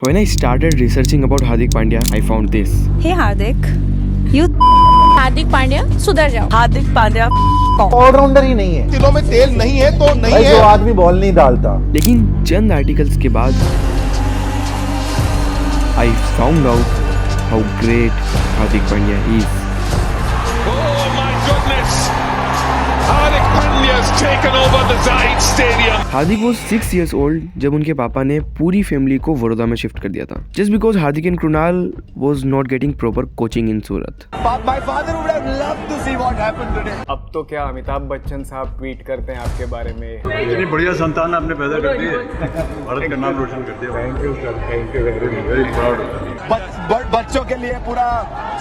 When I started researching about Hardik Pandya, I found this. Hey Hardik, you Hardik Pandya सुधर जाओ। Hardik Pandya allrounder ही नहीं है। दिलों में तेल नहीं है तो नहीं भाई है। जो आदमी बॉल नहीं डालता। लेकिन चंद आर्टिकल्स के बाद I found out how great Hardik Pandya is. Oh my goodness! Hardik Pandya's taken over the Zaid Stadium. Hardik was 6 years old जब उनके पापा ने पूरी फैमिली को वडोदरा में शिफ्ट कर दिया था just because Hardik and Krunal was not getting proper coaching in Surat. My father would have loved to see what happened today. अब तो क्या अमिताभ बच्चन साहब ट्वीट करते हैं आपके बारे में। इतनी बढ़िया संतान आपने पैदा कर दी है, भारत का नाम रोशन कर दिया। Thank you sir, thank you very proud. बच्चों के लिए पूरा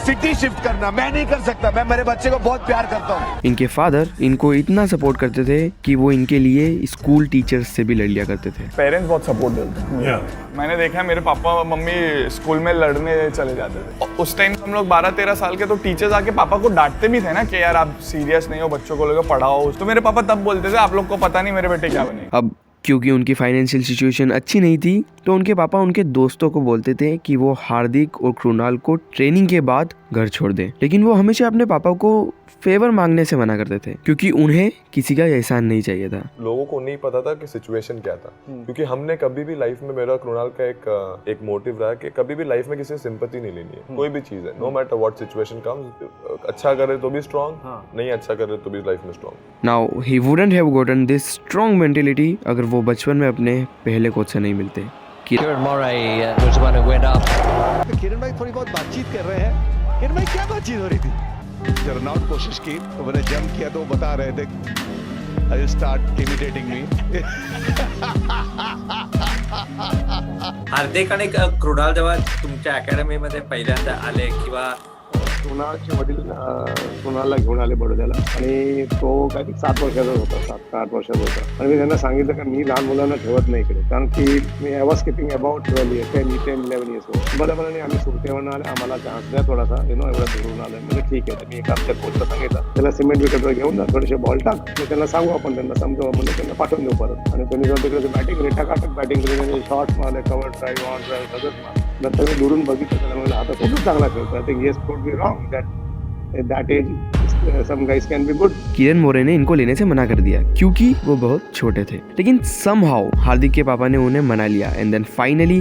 सिटी शिफ्ट करना मैं नहीं कर सकता। मैं मेरे बच्चे को बहुत प्यार करता हूँ। इनके फादर इनको इतना सपोर्ट करते थे कि वो इनके लिए स्कूल टीचर्स से भी लड़ लिया करते थे। पेरेंट्स बहुत सपोर्ट देते हैं। मैंने देखा मेरे पापा और मम्मी स्कूल में लड़ने चले जाते थे। उस टाइम हम लोग 12-13 साल के, तो टीचर्स आके पापा को डांटते भी थे ना कि यार आप सीरियस नहीं हो, बच्चों को लोग पढ़ाओ। तो मेरे पापा तब बोलते थे आप लोग को पता नहीं मेरे बेटे क्या बने। अब क्योंकि उनकी फाइनेंशियल सिचुएशन अच्छी नहीं थी तो उनके पापा उनके दोस्तों को बोलते थे कि वो हार्दिक और कृणाल को ट्रेनिंग के बाद घर छोड़ दें, लेकिन वो हमेशा अपने पापा को फेवर मांगने से मना करते थे क्योंकि उन्हें किसी का एहसान नहीं चाहिए था। लोगों को नहीं पता था कि सिचुएशन क्या था, क्योंकि हमने कभी भी लाइफ में, मेरा कृणाल का एक मोटिव रहा कि कभी भी लाइफ में किसी से सिंपैथी नहीं लेनी है। कोई भी चीज है, no matter what situation comes, अच्छा करे तो भी स्ट्रांग, नहीं अच्छा करे तो भी लाइफ में strong. Now he wouldn't have gotten this strong mentality अगर वो बचपन में अपने पहले कोच से नहीं मिलते। Kieran Murray was the one who went up. किरण भाई थोड़ी बहुत बातचीत कर रहे हैं। किरण भाई क्या बातचीत हो रही थी? रनआउट कोशिश की तो मैंने जंप किया तो बता रहे थे आई स्टार्ट इमिटेटिंग मी। हार्दिक आणि कृणाल जेव्हा तुमच्या अकॅडमीमध्ये पहिल्यांदा आले किंवा कृणालचे वडील कृणालला घेऊन आले बडोद्याला आणि तो काही 7 वर्षाचा होता, 7-8 वर्षाचा होता आणि मी त्यांना सांगितलं की मी लहान मुलांना ठेवत नाही इकडे, कारण की मी I was keeping about 12 years 10-11 years बरोबर। आम्ही सुरतेवरून आले, आम्हाला चान्स द्या थोडासा, एवढं धरून आलं म्हणजे ठीक आहे। मी एका आमच्या कोचला सांगितलं त्याला सिमेंट विकेटवर घेऊन जा, थोडेसे बॉल टाक, मी त्यांना सांगू, आपण त्यांना समजू, आपण त्यांना पाठवून देऊ परत। आणि त्यांनी जाऊन तिकडे बॅटिंग रेटाकाटक बॅटिंग केली, त्यांनी शॉर्ट मारले, कव्हर ड्राईव्ह, ऑन ड्राईव्ह सगळंच मारलं। नंतर मी दुरून बघितलं त्याला, म्हणलं आता खूपच चांगला खेळतो। I think yes could be wrong that age some guys can be good. Kiran More ने इनको लेने से मना कर दिया क्योंकि वो बहुत छोटे थे, लेकिन somehow हार्दिक के पापा ने उन्हें मना लिया and then finally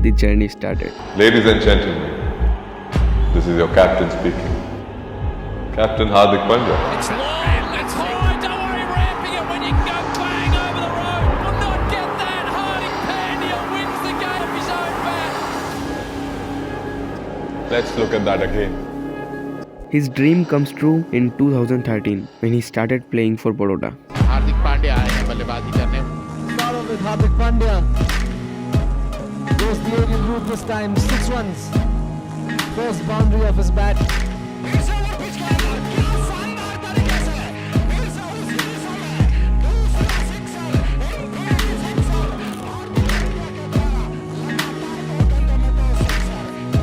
the journey started. Ladies and gentlemen, this is your captain speaking. Captain Hardik Pandya. It's long, it's high, don't worry, ramping it when you go bang over the road. Will not get that. Hardik Pandya wins the game off his own bat. Let's look at that again. His dream comes true in 2013 when he started playing for Baroda. Hardik Pandya आए हैं बल्लेबाजी करने। Start with Hardik Pandya. Goes the aerial route this time, 6 runs. First boundary of his bat.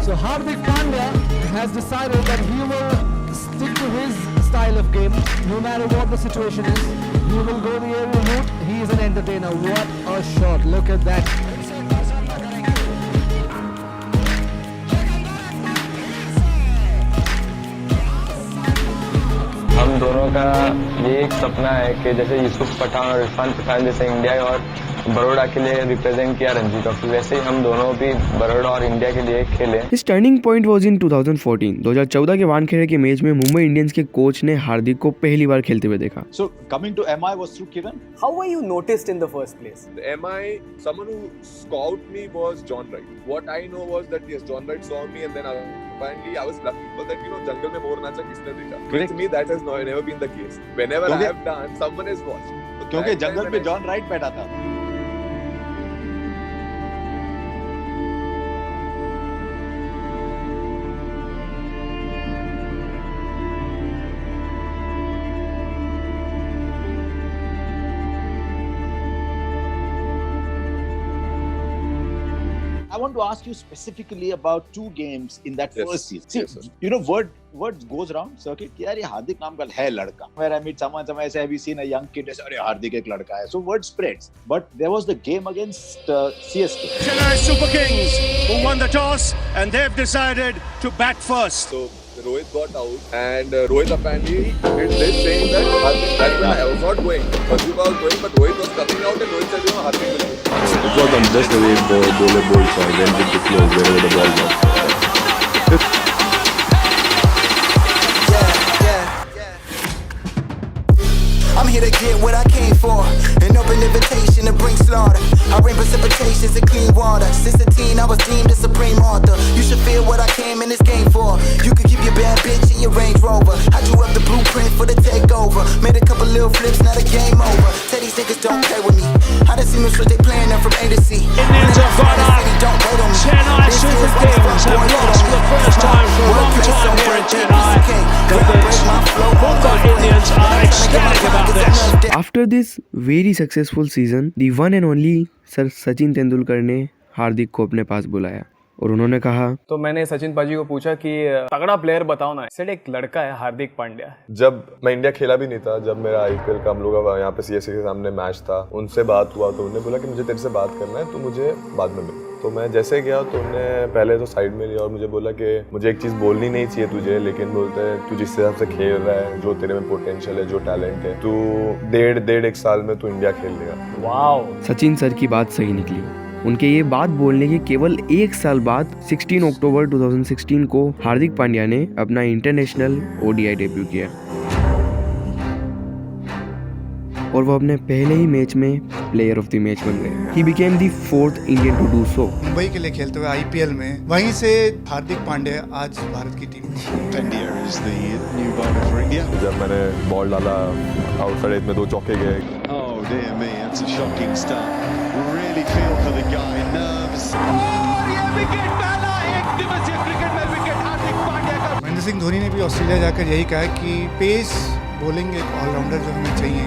So Hardik Pandya has decided that he will stick to his style of game, no matter what the situation is. He will go the aerial route. He is an entertainer. What a shot! Look at that. हम दोनों का ये एक सपना है कि जैसे यूसुफ पठान और इरफान पठान जैसे इंडिया और बड़ौदा के लिए रिप्रेजेंट किया रणजी ट्रॉफी, वैसे ही हम दोनों भी बड़ौदा और इंडिया के लिए खेले। His turning point was in 2014. 2014 के वानखेड़े के मैच में मुंबई इंडियंस के कोच ने हार्दिक को पहली बार खेलते हुए देखा। So coming to MI was through Kiran. How were you noticed in the first place? The MI, someone who scouted me was John Wright. What I know was that yes, John Wright saw me and then apparently I was lucky, but that jungle में मोर नाचा किसने देखा? To me that has never been the case. Whenever I have done, someone has watched. क्योंकि जंगल पे John Wright बैठा था। I want to ask you specifically about 2 games in that Yes. first season. See, Yes, sir. you know, word goes around circuit कि यार ये हार्दिक नाम का है लड़का. Where I meet someone say have you seen a young kid? अरे हार्दिक एक लड़का है. So word spreads. But there was the game against CSK. Chennai Super Kings who won the toss and they've decided to bat first. So Rohit got out and Rohit apparently did this saying that that's when I was not going. Pradeep was going, but Rohit was coming out and Rohit said, Hardik will go. It was on just the way bowler bowled, so I went with the flow wherever the ball was. I'm here to get what I came for. An open invitation to bring slaughter. I rain precipitations in clean water. Since the teen, I was deemed a supreme author. You should feel what I came in this game for. You could keep your bad bitch in your Range Rover. I drew up the blueprint for the takeover. Made a couple little flips, now the game over. Tell these niggas don't play with me. I done seen them switch they playing them from A to C. Indians have gone up. Chennai Super Kings have lost for the first time for a long time here in Chennai. Mumbai Indians are ecstatic about this. After this very successful season, the one and only sir Sachin Tendulkar ने हार्दिक को अपने पास बुलाया और उन्होंने कहा, तो मैंने सचिन पाजी को पूछा कि तगड़ा प्लेयर बताओ ना. सेड एक लड़का है हार्दिक पांड्या. जब मैं इंडिया खेला भी नहीं था, जब मेरा IPL का हम लोग का यहाँ पे CSK के सामने मैच था, उनसे बात हुआ तो उन्होंने बोला कि मुझे तेरे से बात करना है, तो मुझे बाद में मिल. तो मैं जैसे गया तो उन्होंने पहले तो साइड में लिया और मुझे बोला कि मुझे एक चीज़ बोलनी नहीं चाहिए तुझे, लेकिन बोलते हैं तू जिस हिसाब से खेल रहा है, जो तेरे में पोटेंशियल है, जो टैलेंट है, तू डेढ़ एक साल में तू इंडिया खेल लेगा. वाओ. सचिन सर की बात सही निकली. उनके ये बात बोलने के केवल 1 साल बाद 16 अक्टूबर 2016 को हार्दिक पांड्या ने अपना इंटरनेशनल ODI डेब्यू किया और वो अपने पहले ही मैच में प्लेयर ऑफ द मैच बन गए. He became the 4th Indian to do so. Mumbai के लिए खेलते हुए IPL में वहीं से हार्दिक पांड्या आज भारत की team. Pandya is the new bowler for India. जब मैंने बॉल डाला आउटसाइड एज में 2 चौके गए. Oh dear me, that's a shocking start. Really feel for the guy, nerves. और ये विकेट पहला एक दिवसीय क्रिकेट में विकेट हार्दिक पांड्या का. महेंद्र सिंह धोनी ने भी ऑस्ट्रेलिया जाकर यही कहा कि पेस बॉलिंग एक ऑलराउंडर जो हमें चाहिए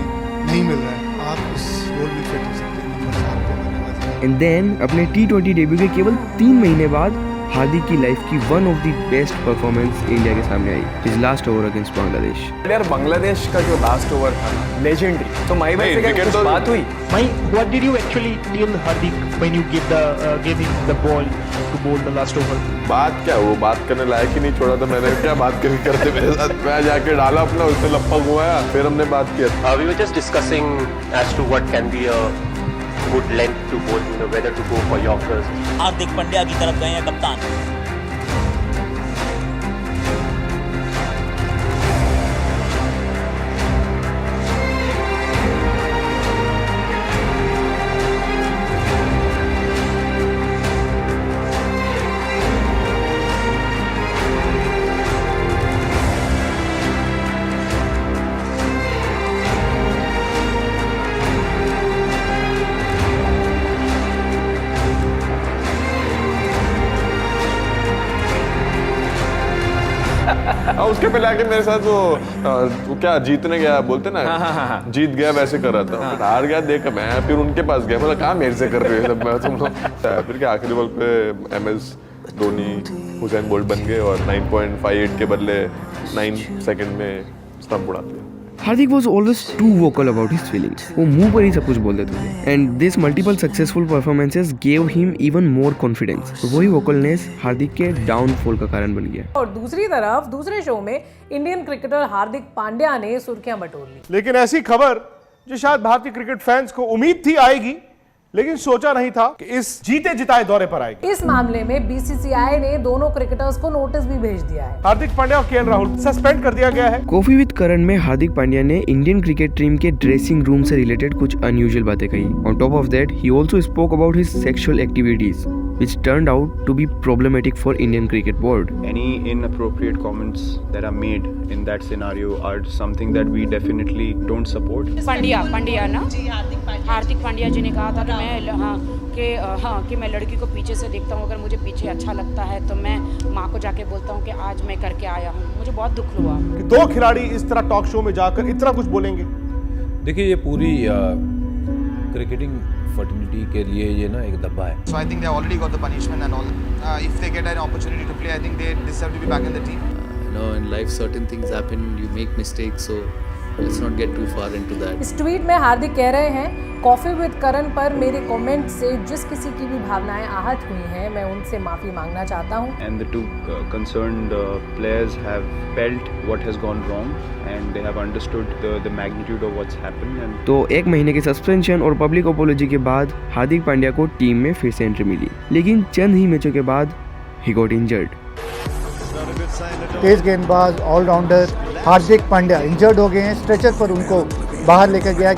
नहीं मिल रहा है. आप इस रोल में फिट हो सकते हैं. नंबर 7 पे बल्लेबाजी. एंड देन अपने T20 डेब्यू के केवल 3 महीने बाद हार्दिक की लाइफ की one of the best performance India के सामने आई. His last over against Bangladesh. यार बांग्लादेश का जो लास्ट ओवर था लेजेंडरी. तो माई भाई से क्या कुछ बात हुई? What did you actually tell Hardik when you gave him the ball to bowl the last over? बात क्या, वो बात करने लायक ही नहीं छोड़ा था. मैंने क्या बात करते मेरे साथ. मैं जाके डाला अपना, उसने लप्पा घुमाया, फिर हमने बात किया. We were just discussing as to what can be a good length to bowl, whether to go for Yorkers. Hardik Pandya की तरफ गए हैं कप्तान. उसके पहले आके मेरे साथ वो क्या जीतने गया बोलते ना, जीत गया वैसे कर रहा था. फिर हार गया देख. मैं फिर उनके पास गया, मतलब कहाँ मेरे से कर रहे हो मैं तुम लोग. फिर क्या आखिरी बॉल पे MS धोनी हुसैन बोल्ट बन गए और 9.58 के बदले 9 सेकंड में स्टंप उड़ा दिया. Hardik was always too vocal about his feelings. वो मुंह पर ही सब कुछ बोल देते थे. And this multiple successful performances gave him even more confidence. वही वोकलनेस हार्दिक के डाउनफॉल का कारण बन गया. और दूसरी तरफ दूसरे शो में इंडियन क्रिकेटर हार्दिक पांड्या ने सुर्खियां बटोर ली. लेकिन ऐसी खबर जो शायद भारतीय क्रिकेट फैंस को उम्मीद थी आएगी, लेकिन सोचा नहीं था कि इस जीते जिताए दौरे पर आएगी. इस मामले में BCCI ने दोनों क्रिकेटर्स को नोटिस भी भेज दिया है. हार्दिक पांड्या और KL राहुल सस्पेंड कर दिया गया है. कॉफी विद करण में हार्दिक पांड्या ने इंडियन क्रिकेट टीम के ड्रेसिंग रूम से रिलेटेड कुछ अनयूजुअल बातें कही. On top of that he also spoke about his sexual activities which turned out to be problematic for Indian Cricket Board. Any inappropriate comments that are made in that scenario are something that we definitely don't support. Pandya ना हार्दिक पांड्या जी ने कहा था कि मैं लड़की को पीछे से देखता हूँ, अगर मुझे पीछे अच्छा लगता है तो मैं माँ को जाके बोलता हूँ कि आज मैं करके आया हूँ. मुझे बहुत दुख हुआ कि 2 खिलाड़ी इस तरह टॉक शो में जाकर इतना कुछ बोलेंगे. देखिए ये पूरी क्रिकेटिंग फर्टिलिटी के लिए ये ना एक दब्बा है. So I think they already got the punishment and all. If they get an opportunity to play, I think they deserve to be back in the team. You know, in life certain things happen, you make mistakes, so let's not get too far into that. इस tweet में हार्दिक कह रहे हैं, coffee with करण पर मेरे comment से जिस किसी की भी भावनाएं आहत हुई हैं, मैं उनसे माफी मांगना चाहता हूं. And the two concerned players have felt what has gone wrong and they have understood the magnitude of what's happened. And तो 1 महीने के सस्पेंशन और पब्लिक अपोलॉजी के बाद हार्दिक पांड्या को टीम में फिर से एंट्री मिली, लेकिन चंद ही मैचों के बाद ही गॉट इंजर्ड. तेज गेंदबाज ऑलराउंडर हार्दिक पांड्या इंजर्ड हो गए हैं. स्ट्रेचर पर उनको बाहर लेकर गया.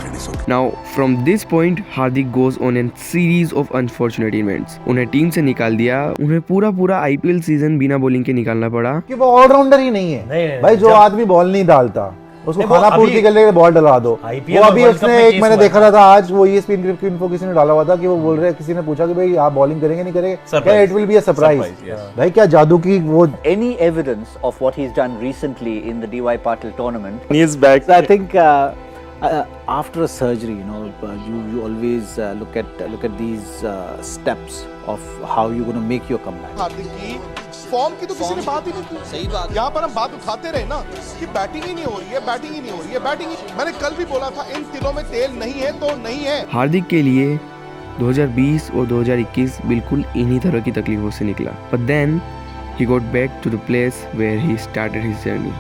Now from this point Hardik goes on an series of unfortunate events. उन्हें टीम से निकाल दिया. उन्हें पूरा आईपीएल सीजन बिना बॉलिंग के निकालना पड़ा. कि वो ऑलराउंडर ही नहीं है भाई. जो आदमी बॉल नहीं डालता उसको खाना पूर्ति के लिए बॉल डलवा दो. वो अभी उसने एक मैंने देखा था आज वो ESPN की इन्फो किसी ने डाला हुआ था कि वो बोल रहे किसी ने पूछा कि भाई आप बॉलिंग करेंगे नहीं करेंगे क्या. It will be a surprise. भाई क्या जादू की वो. Any evidence of what he's done recently in the DY Patil tournament? He is back. I think after a surgery, you always look at these steps of how you're going to make your comeback. हार्दिक की form की तो किसी ने बात ही नहीं की. सही बात. यहाँ पर हम बात उठाते रहे ना कि बैटिंग ही नहीं हो रही है, बैटिंग ही नहीं हो रही है, बैटिंग. मैंने कल भी बोला था इन तिलों में तेल नहीं है तो नहीं है. हार्दिक के लिए 2020 और 2021 बिल्कुल इन्हीं तरह की तकलीफों से निकला. But then he got back to the place where he started his journey.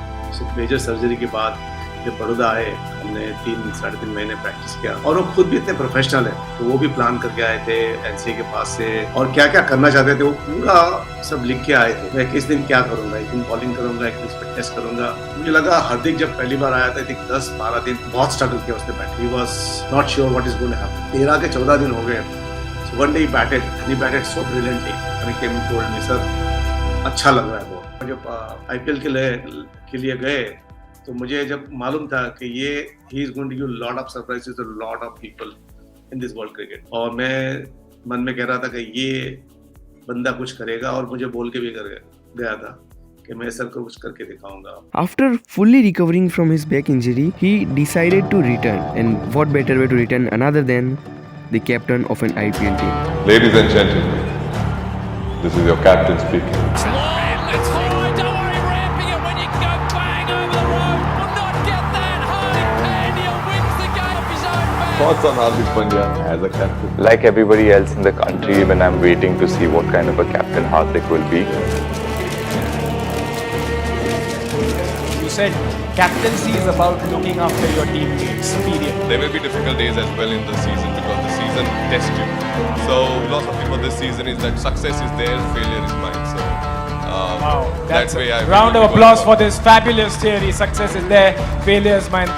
Major surgery के बाद जब बड़ौदा आए हमने 3-3.5 महीने प्रैक्टिस किया और वो खुद भी इतने प्रोफेशनल है तो वो भी प्लान करके आए थे NCA के पास से और क्या क्या करना चाहते थे वो पूरा सब लिख के आए थे. मैं किस दिन क्या करूंगा, एक दिन बॉलिंग करूंगा, एक दिन फिटनेस करूंगा. मुझे लगा हार्दिक जब पहली बार आया था 10-12 दिन बहुत स्ट्रगल किया उसने bat. He was not sure what is going to happen. 13 के 14 दिन हो गए. One day he batted so brilliantly and he came told me sir अच्छा लग रहा है वो. जब IPL के लिए गए तो मुझे जब मालूम था कि ये he is going to give lot of surprises to lot of people in this world cricket. और मैं मन में कह रहा था कि ये बंदा कुछ करेगा और मुझे बोल के भी कर गया था कि मैं सर को कुछ करके दिखाऊंगा. After fully recovering from his back injury, he decided to return. And what better way to return another than the captain of an IPL team. Ladies and gentlemen, this is your captain speaking. Thoughts on Hardik Pandya as a captain? Like everybody else in the country, even I'm waiting to see what kind of a captain Hardik will be. You said captaincy is about looking after your teammates, period. There will be difficult days as well in the season because the season tests you. So philosophy for this season is that success is theirs, failure is mine. So wow, that's why I round of applause for this fabulous theory. Success is there, failure is mine.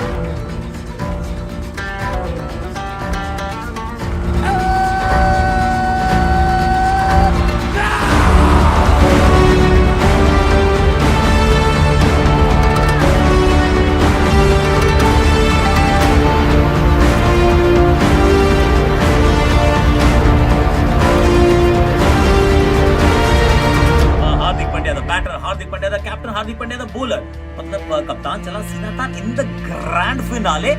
Hardik Pandya the captain, Hardik Pandya the bowler. मतलब कप्तान चला सीधा था in the grand finale.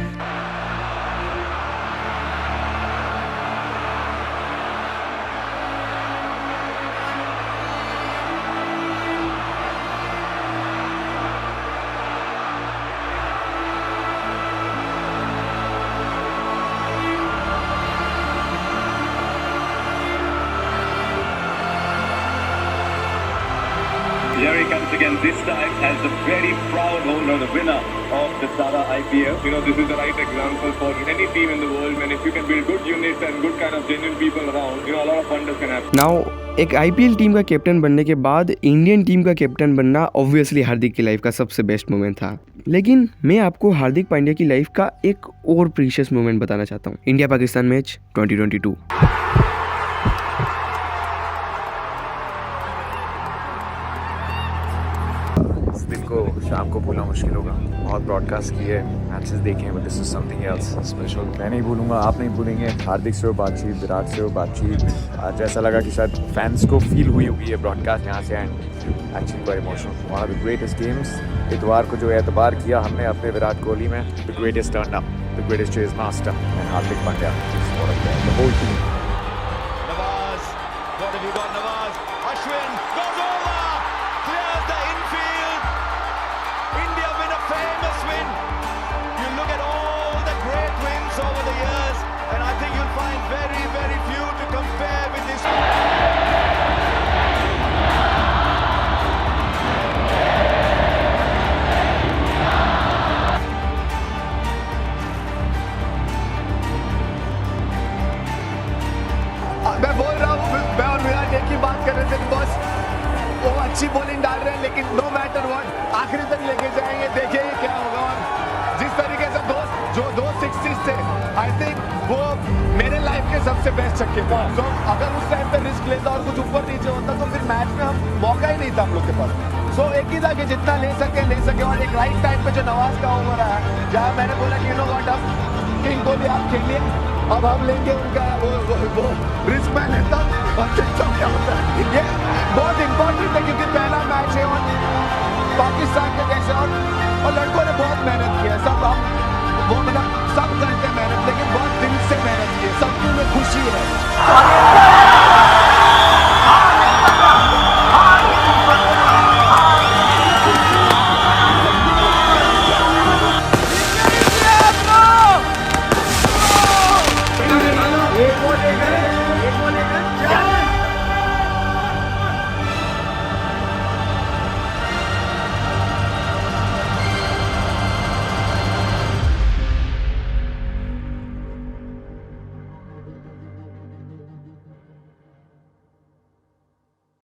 Here he comes again, this time as the very proud owner, the winner of the Tara IPL. You know, this is the right example for any team in the world, and if you can build good units and good kind of genuine people around, you know, a lot of wonders can happen. Now, एक IPL team का captain बनने के बाद Indian team का captain बनना obviously हार्दिक की life का सबसे बेस्ट मोमेंट था. लेकिन मैं आपको हार्दिक पांड्या की लाइफ का एक और प्रीशियस मोमेंट बताना चाहता हूँ. India Pakistan match 2022. दिन को शाम को भूलना मुश्किल होगा. बहुत ब्रॉडकास्ट किए, मैचेस देखे, but this is something else special. मैं नहीं भूलूंगा, आप नहीं भूलेंगे. हार्दिक से वो बातचीत, विराट से वो बातचीत, आज ऐसा लगा कि शायद फैंस को फील हुई होगी ये ब्रॉडकास्ट यहाँ से. And actually very emotional. One of the greatest games. इतवार को जो एतबार किया हमने अपने विराट कोहली में, the greatest turn up, the greatest chase master and Hardik Pandya. product there, the whole team. Nawaz, what have you got, Nawaz? Ashwin goes over, clears the infield. India win a famous win. You look at all the great wins over the years, and I think you'll find very, very few to compare with this. मैं बोल रहा हूँ, मैं और विराट एक ही बात कर रहे थे बॉस, वो अच्छी बॉलिंग डाल रहे हैं लेकिन नो मैटर व्हाट आखिरी तक लेके जाएंगे, देखिए क्या होगा। और जिस तरीके से दो 60s थे, आई थिंक वो मेरे लाइफ के सबसे बेस्ट छक्के थे। तो अगर उस टाइम पे रिस्क लेता और कुछ ऊपर नीचे होता तो फिर मैच में हम मौका ही नहीं था हम लोग के पास। सो एक ही था कि जितना ले सके और एक राइट टाइम पे जो नवाज का ओवर आया, जहाँ मैंने बोला कि यू नो व्हाट, अब किंग कोहली आप खेलिए, अब हम लेंगे उनका वो रिस्क मैं लेता हूँ और देखता हूँ क्या होता है।